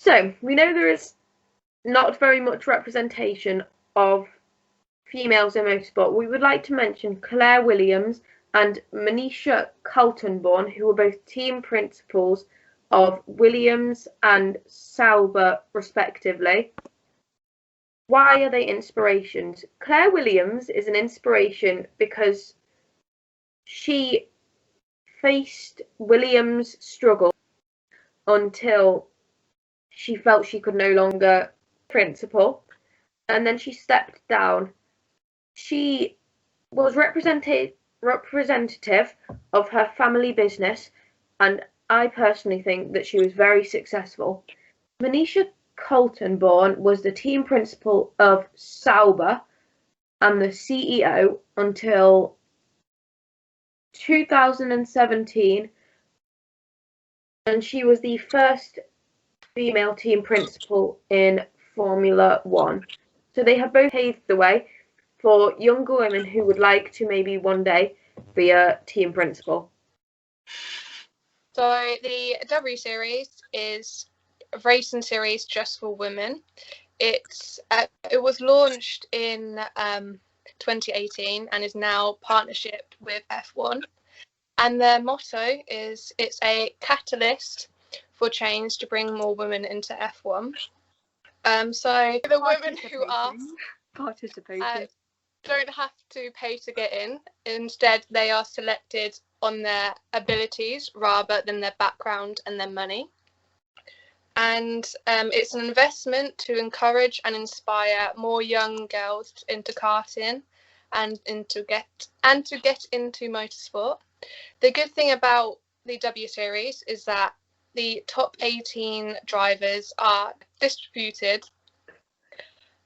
So, we know there is not very much representation of females in motorsport. We would like to mention Claire Williams and Manisha Coltonborn, who are both team principals of Williams and Sauber, respectively. Why are they inspirations? Claire Williams is an inspiration because she faced Williams' struggle until she felt she could no longer principal, and then she stepped down. She was representative of her family business, and I personally think that she was very successful. Manisha Coltonborn was the team principal of Sauber and the CEO until 2017, and she was the first female team principal in Formula One. So they have both paved the way for younger women who would like to maybe one day be a team principal. So the W Series is a racing series just for women. It was launched in 2018 and is now partnership with F1. And their motto is it's a catalyst for change to bring more women into F1. So the women who are participating don't have to pay to get in. Instead, they are selected on their abilities rather than their background and their money. And it's an investment to encourage and inspire more young girls into karting and to get into motorsport. The good thing about the W Series is that the top 18 drivers are distributed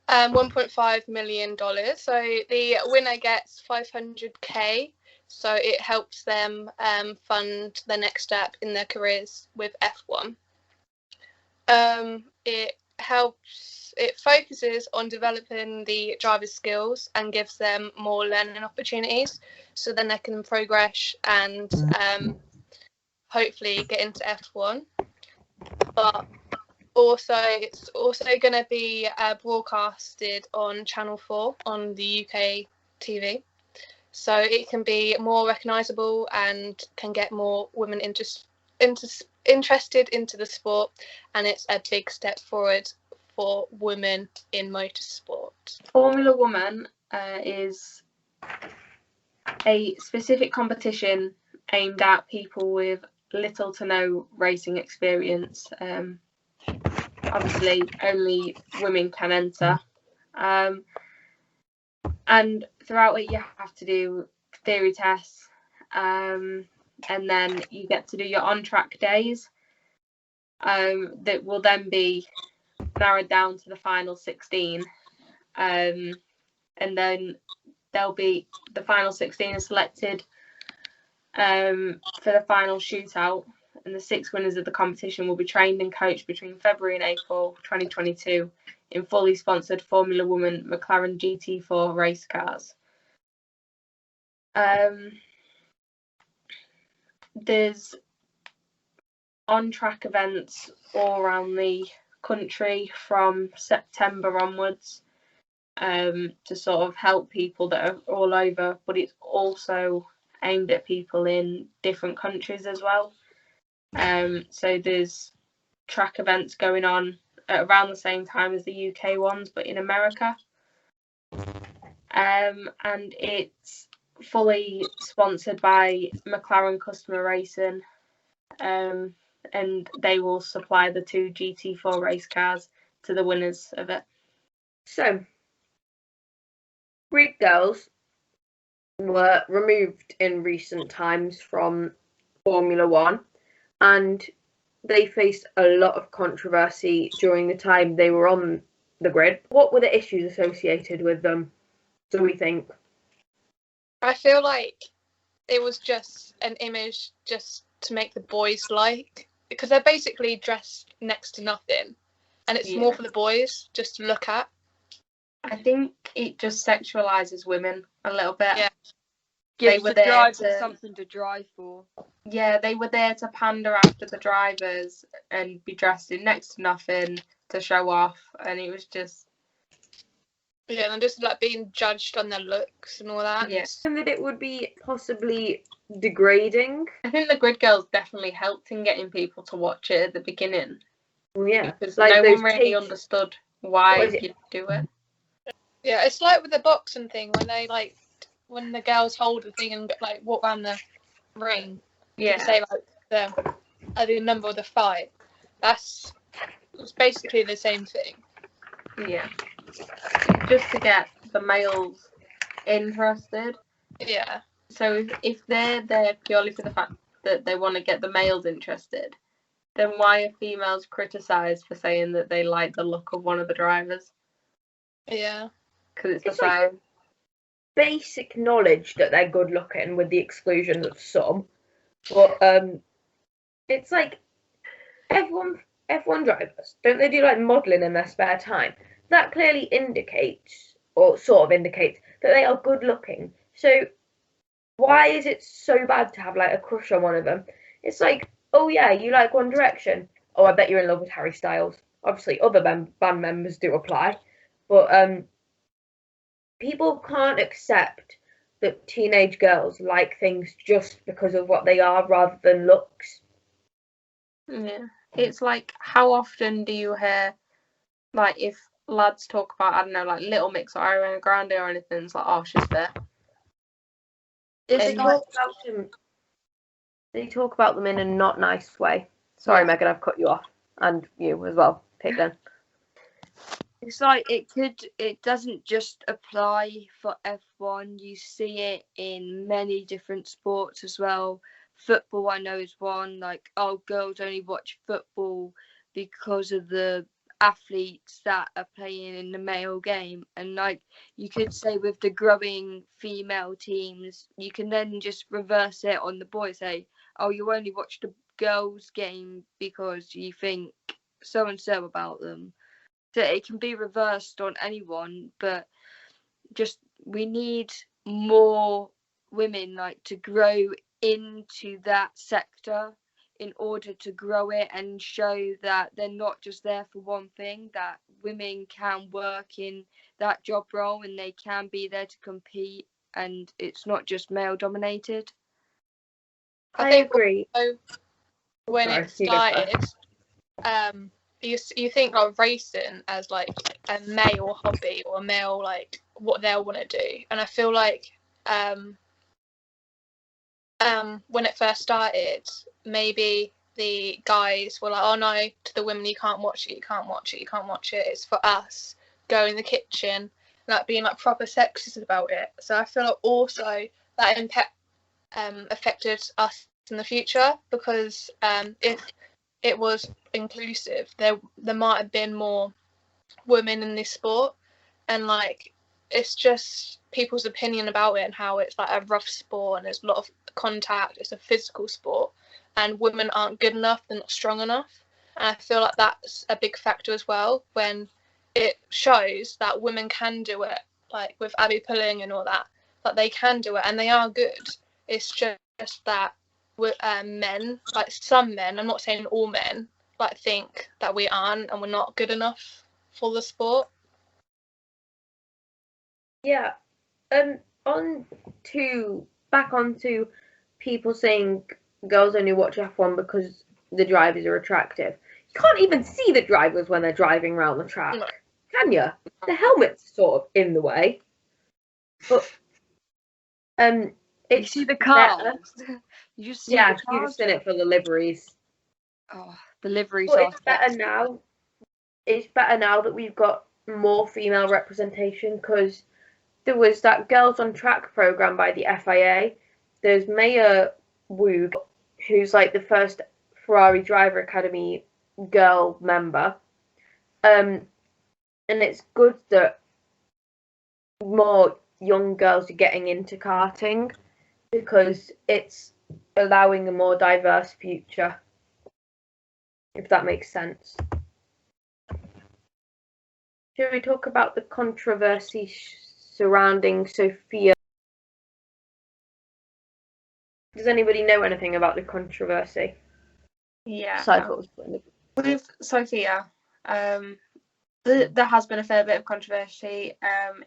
$1.5 million. So the winner gets $500K. So it helps them fund the next step in their careers with F1. It focuses on developing the driver's skills and gives them more learning opportunities, so then they can progress and hopefully get into F1. But also, it's also going to be broadcasted on Channel 4 on the UK TV, so it can be more recognisable and can get more women interested into the sport, and it's a big step forward for women in motorsport. Formula Woman is a specific competition aimed at people with little to no racing experience. Obviously, only women can enter. And throughout it, you have to do theory tests, and then you get to do your on-track days that will then be narrowed down to the final 16. And then there'll be the final 16 is selected for the final shootout, and the 6 winners of the competition will be trained and coached between February and April 2022 in fully sponsored Formula Woman McLaren GT4 race cars. There's on-track events all around the country from September onwards to sort of help people that are all over, but it's also aimed at people in different countries as well. So there's track events going on at around the same time as the UK ones, but in America. And it's fully sponsored by McLaren Customer Racing, and they will supply the 2 GT4 race cars to the winners of it. So, Greek girls were removed in recent times from Formula One, and they faced a lot of controversy during the time they were on the grid. What were the issues associated with them, do we think? I feel like it was just an image just to make the boys like, because they're basically dressed next to nothing, and it's more for the boys just to look at. I think it just sexualizes women a little bit. Yeah. They Gives were the there drivers to- something to drive for. Yeah, they were there to pander after the drivers and be dressed in next to nothing to show off, and it was just Yeah, and just like being judged on their looks and all that. Yeah. And that it would be possibly degrading. I think the Grid Girls definitely helped in getting people to watch it at the beginning. Well, yeah, Because like no those one really tapes- understood What why is it? you'd do it. Yeah, it's like with the boxing thing when the girls hold the thing and like walk around the ring Yeah. to say like the number of the fight. It's basically the same thing. Yeah. Just to get the males interested. Yeah. So if they're there purely for the fact that they want to get the males interested, then why are females criticised for saying that they like the look of one of the drivers? Yeah. Because it's the It's like- same. Basic knowledge that they're good looking, with the exclusion of some. But it's like F1 drivers, don't they do like modelling in their spare time? That clearly indicates, or sort of indicates, that they are good looking. So why is it so bad to have like a crush on one of them? It's like, oh yeah, you like One Direction. Oh, I bet you're in love with Harry Styles. Obviously, other band members do apply, but people can't accept that teenage girls like things just because of what they are rather than looks. Yeah. It's like, how often do you hear, like, if lads talk about, I don't know, like Little Mix or Ariana Grande or anything, it's like, oh, she's there. They And talk about them in a not nice way. Sorry, Yeah. Megan, I've cut you off, and you as well, Caitlin. It's like it doesn't just apply for F1. You see it in many different sports as well. Football, I know, is one. Like, oh, girls only watch football because of the athletes that are playing in the male game. And like you could say with the growing female teams, you can then just reverse it on the boys. Say, oh, you only watch the girls game because you think so and so about them. That it can be reversed on anyone, but just we need more women like to grow into that sector in order to grow it and show that they're not just there for one thing, that women can work in that job role and they can be there to compete, and it's not just male dominated. I think agree. also when Sorry, it you go first. started, you think of racing as like a male hobby or a male like what they'll want to do, and I feel like when it first started, maybe the guys were like, oh no, to the women, you can't watch it, you can't watch it, you can't watch it, it's for us. Go in the kitchen, like being like proper sexist about it. So I feel like also that affected us in the future, because if it was inclusive, there might have been more women in this sport, and like it's just people's opinion about it and how it's like a rough sport and there's a lot of contact, it's a physical sport, and women aren't good enough, they're not strong enough. And I feel like that's a big factor as well, when it shows that women can do it, like with Abby Pulling and all that they can do it and they are good. It's just that men, like some men, I'm not saying all men, like think that we aren't and we're not good enough for the sport. Yeah. Back onto people saying girls only watch F1 because the drivers are attractive. You can't even see the drivers when they're driving around the track, No. can you? The helmet's sort of in the way. But You it's see the better. cars. You just see Yeah, the you cars. just in it for the liveries. Oh, the liveries But are it's better now. It's better now that we've got more female representation, because there was that Girls on Track program by the FIA. There's Maya Woog, who's like the first Ferrari Driver Academy girl member. And it's good that more young girls are getting into karting, because it's allowing a more diverse future, if that makes sense. Should we talk about the controversy surrounding Sophia Does anybody know anything about the controversy? Yeah. Cycles. With Sophia, there has been a fair bit of controversy.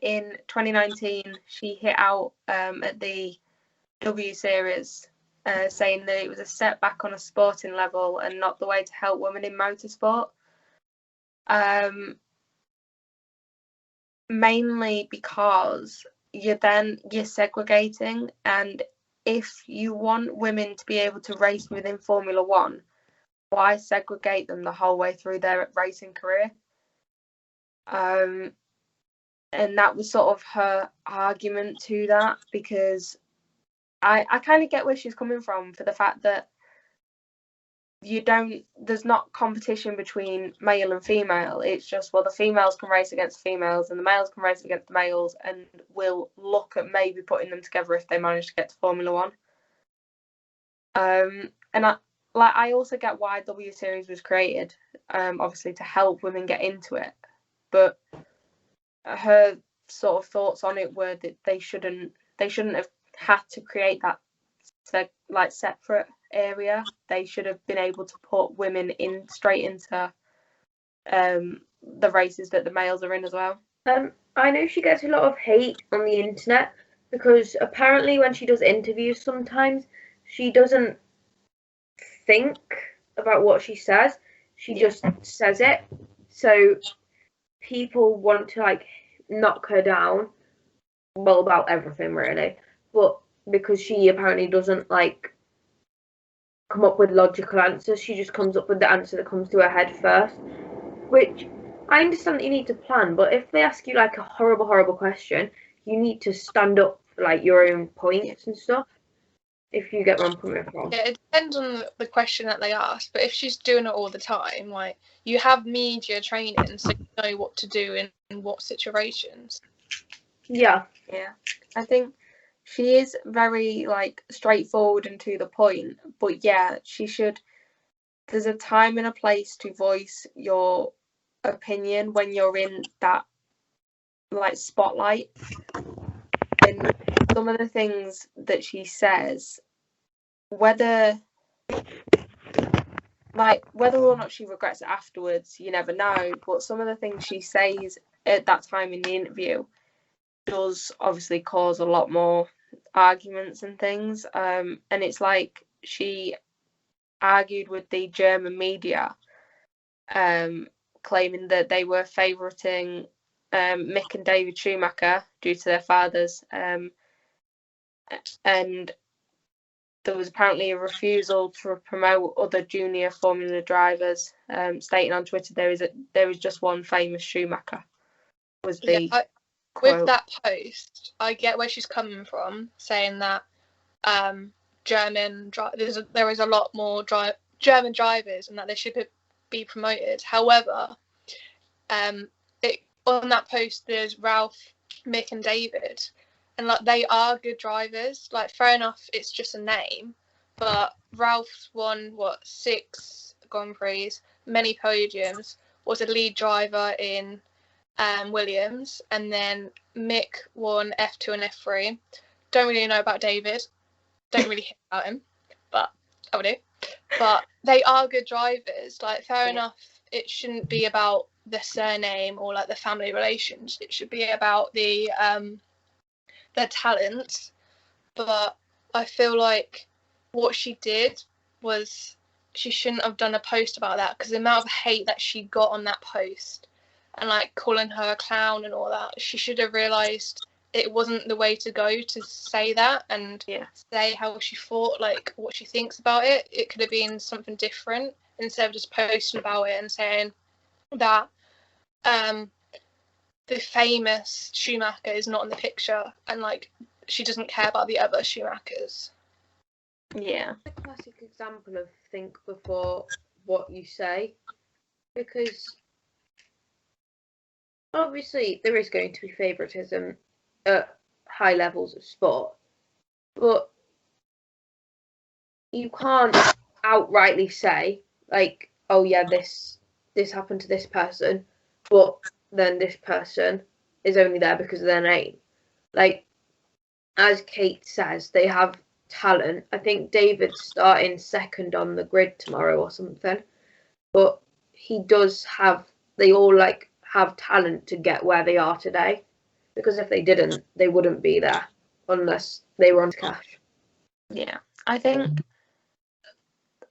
In 2019, she hit out at the W Series, saying that it was a setback on a sporting level and not the way to help women in motorsport. Mainly because you're segregating, and if you want women to be able to race within Formula One, why segregate them the whole way through their racing career? And that was sort of her argument to that, because I kind of get where she's coming from, for the fact that there's not competition between male and female. It's just, well, the females can race against females and the males can race against the males, and we'll look at maybe putting them together if they manage to get to Formula One. And I also get why W Series was created, obviously to help women get into it, but her sort of thoughts on it were that they shouldn't have had to create that separate area. They should have been able to put women in straight into the races that the males are in as well. I know she gets a lot of hate on the internet, because apparently when she does interviews sometimes she doesn't think about what she says. She just says it. So people want to knock her down, well, about everything really, but because she apparently doesn't come up with logical answers, she just comes up with the answer that comes to her head first, which I understand that you need to plan, but if they ask you a horrible question, you need to stand up for your own points and stuff, if you get where I'm coming from. Yeah, it depends on the question that they ask, but if she's doing it all the time, you have media training, so you know what to do in what situations. Yeah. I think she is very straightforward and to the point, but yeah, she should. There's a time and a place to voice your opinion when you're in that spotlight. And some of the things that she says, whether or not she regrets it afterwards, you never know, but some of the things she says at that time in the interview does obviously cause a lot more arguments and things. And it's she argued with the German media, claiming that they were favoriting Mick and David Schumacher due to their fathers, and there was apparently a refusal to promote other junior Formula drivers, stating on Twitter there is just one famous Schumacher. Was the quote. With that post, I get where she's coming from, saying that there is a lot more German drivers and that they should be promoted. However, on that post there's Ralph, Mick and David, and they are good drivers. Fair enough, it's just a name, but Ralph's won 6 Grand Prix, many podiums, was a lead driver in Williams, and then Mick won F2 and F3. Don't really know about David, don't really hear about him, but I do. But they are good drivers. Fair enough, it shouldn't be about the surname or the family relations. It should be about their talents. But I feel what she did was, she shouldn't have done a post about that, because the amount of hate that she got on that post, and calling her a clown and all that, she should have realised it wasn't the way to go to say that and say how she thought, what she thinks about it. It could have been something different, instead of just posting about it and saying that the famous Schumacher is not in the picture, and she doesn't care about the other Schumachers. Yeah. A classic example of think before what you say, because obviously there is going to be favouritism at high levels of sport, but you can't outrightly say oh yeah, this happened to this person, but then this person is only there because of their name. As Kate says, they have talent. I think David's starting second on the grid tomorrow or something, but he does have. They all like have talent to get where they are today, because if they didn't, they wouldn't be there unless they were on cash. Yeah, I think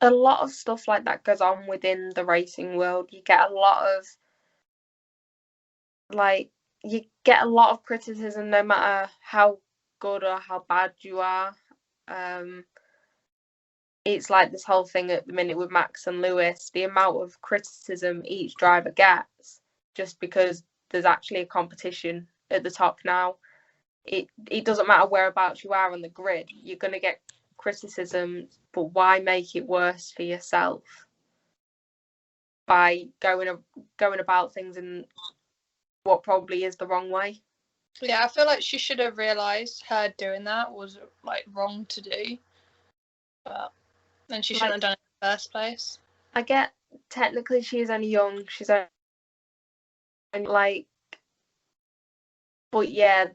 a lot of stuff like that goes on within the racing world. You get a lot of criticism, no matter how good or how bad you are. It's like this whole thing at the minute with Max and Lewis, the amount of criticism each driver gets just because there's actually a competition at the top now. It doesn't matter whereabouts you are on the grid, you're going to get criticism, but why make it worse for yourself by going about things in what probably is the wrong way? Yeah, I feel like she should have realised her doing that was like wrong to do, but then she shouldn't have done it in the first place. I get technically she's only young, she's only like, but yeah,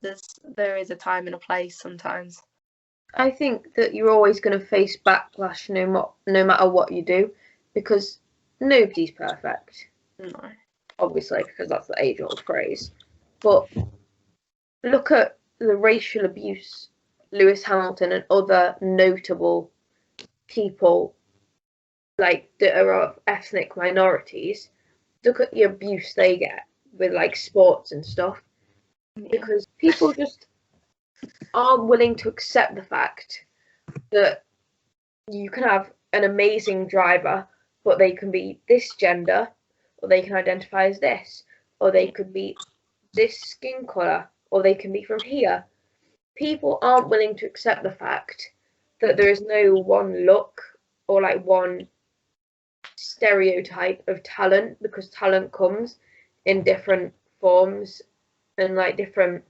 there is a time and a place sometimes. I think that you're always going to face backlash no matter what you do, because nobody's perfect. No. Obviously, because that's the age-old phrase. But look at the racial abuse Lewis Hamilton and other notable people like that are of ethnic minorities. Look at the abuse they get with like sports and stuff, because people just aren't willing to accept the fact that you can have an amazing driver, but they can be this gender, or they can identify as this, or they could be this skin colour, or they can be from here. People aren't willing to accept the fact that there is no one look or like one stereotype of talent, because talent comes in different forms and like different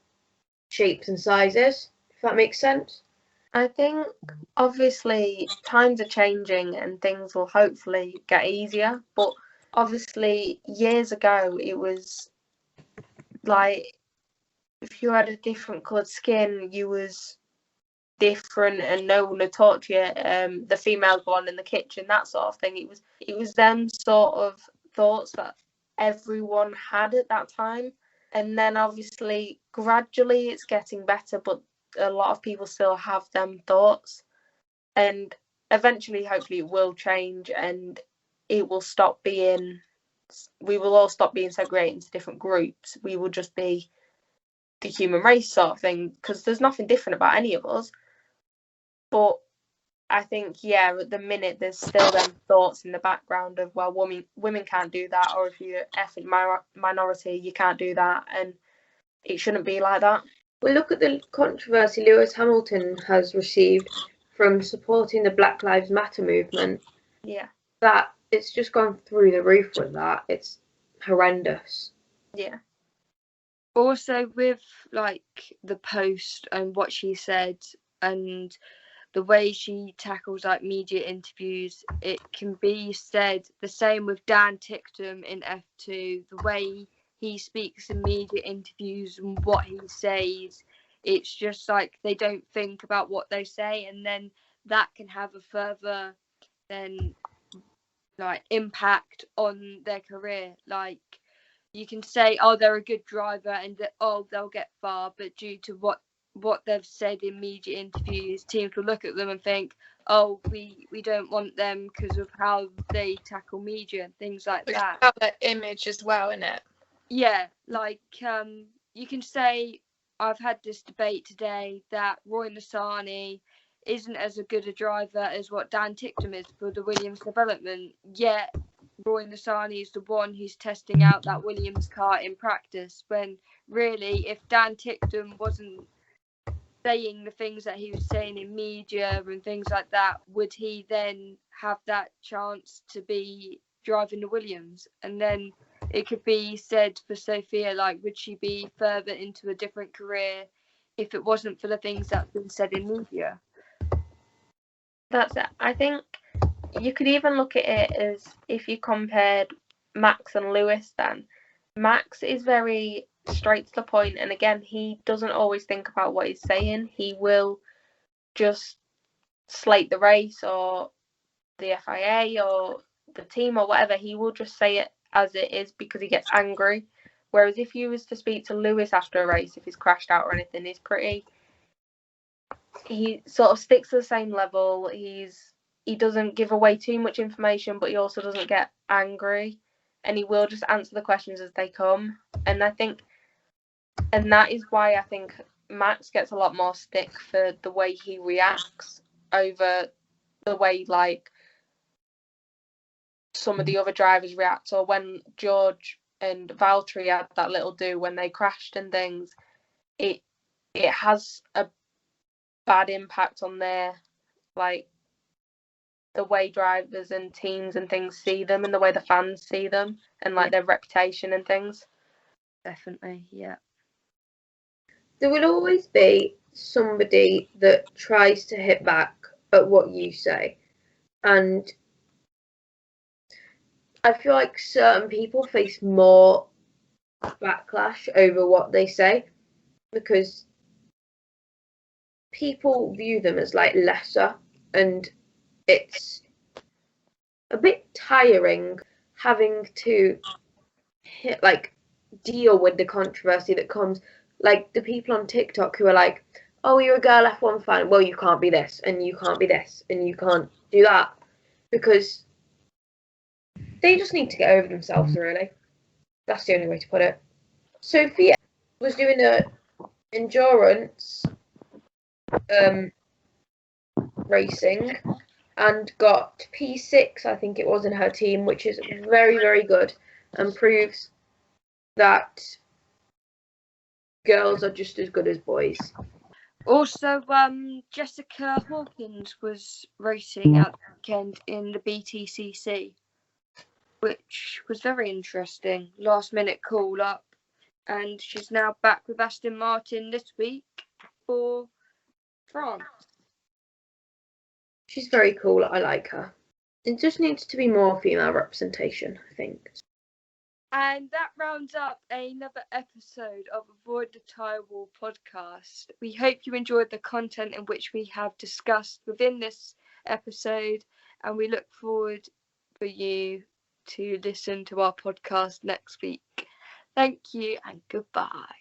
shapes and sizes, if that makes sense. I think obviously times are changing and things will hopefully get easier, but obviously years ago it was like if you had a different coloured skin, you was different and no one would talk to you. The female one in the kitchen, that sort of thing. It was them sort of thoughts that everyone had at that time, and then obviously gradually it's getting better, but a lot of people still have them thoughts, and eventually hopefully it will change and it will stop being, we will all stop being segregated into different groups. We will just be the human race sort of thing, because there's nothing different about any of us. But I think, yeah, at the minute there's still them thoughts in the background of, well, women can't do that, or if you're ethnic minority, you can't do that, and it shouldn't be like that. Well, look at the controversy Lewis Hamilton has received from supporting the Black Lives Matter movement. Yeah. That it's just gone through the roof with that. It's horrendous. Yeah. Also, with like the post and what she said and the way she tackles like media interviews, it can be said the same with Dan Ticktum in F2. The way he speaks in media interviews and what he says, it's just like they don't think about what they say, and then that can have a further then like impact on their career. Like you can say, oh, they're a good driver and that, oh, they'll get far, but due to what they've said in media interviews, teams will look at them and think, oh, we don't want them because of how they tackle media and things like that. About their image as well, innit? Yeah, like you can say, I've had this debate today that Roy Nissany isn't as a good a driver as what Dan Ticktum is for the Williams development, yet Roy Nissany is the one who's testing out that Williams car in practice, when really if Dan Ticktum wasn't saying the things that he was saying in media and things like that, would he then have that chance to be driving the Williams? And then it could be said for Sophia, like, would she be further into a different career if it wasn't for the things that's been said in media? That's it. I think you could even look at it as if you compared Max and Lewis, then Max is very straight to the point, and again, he doesn't always think about what he's saying. He will just slate the race or the FIA or the team or whatever. He will just say it as it is because he gets angry. Whereas if you was to speak to Lewis after a race, if he's crashed out or anything, he sort of sticks to the same level. He doesn't give away too much information, but he also doesn't get angry, and he will just answer the questions as they come. And that is why I think Max gets a lot more stick for the way he reacts over the way like some of the other drivers react, or when George and Valtteri had that little do when they crashed and things. It has a bad impact on their, like, the way drivers and teams and things see them and the way the fans see them and like their reputation and things. Definitely, yeah. There will always be somebody that tries to hit back at what you say, and I feel like certain people face more backlash over what they say because people view them as like lesser, and it's a bit tiring having to deal with the controversy that comes, like the people on TikTok who are like, oh, you're a girl F1 fan, well, you can't be this and you can't be this and you can't do that, because they just need to get over themselves, really. That's the only way to put it. Sophia was doing a endurance racing and got P6, I think it was, in her team, which is very, very good and proves that girls are just as good as boys. Also, Jessica Hawkins was racing at the weekend in the BTCC, which was very interesting. Last minute call up, and she's now back with Aston Martin this week for France. She's very cool. I like her. It just needs to be more female representation, I think. And that rounds up another episode of Avoid the Tyre Wall podcast. We hope you enjoyed the content in which we have discussed within this episode, and we look forward for you to listen to our podcast next week. Thank you and goodbye.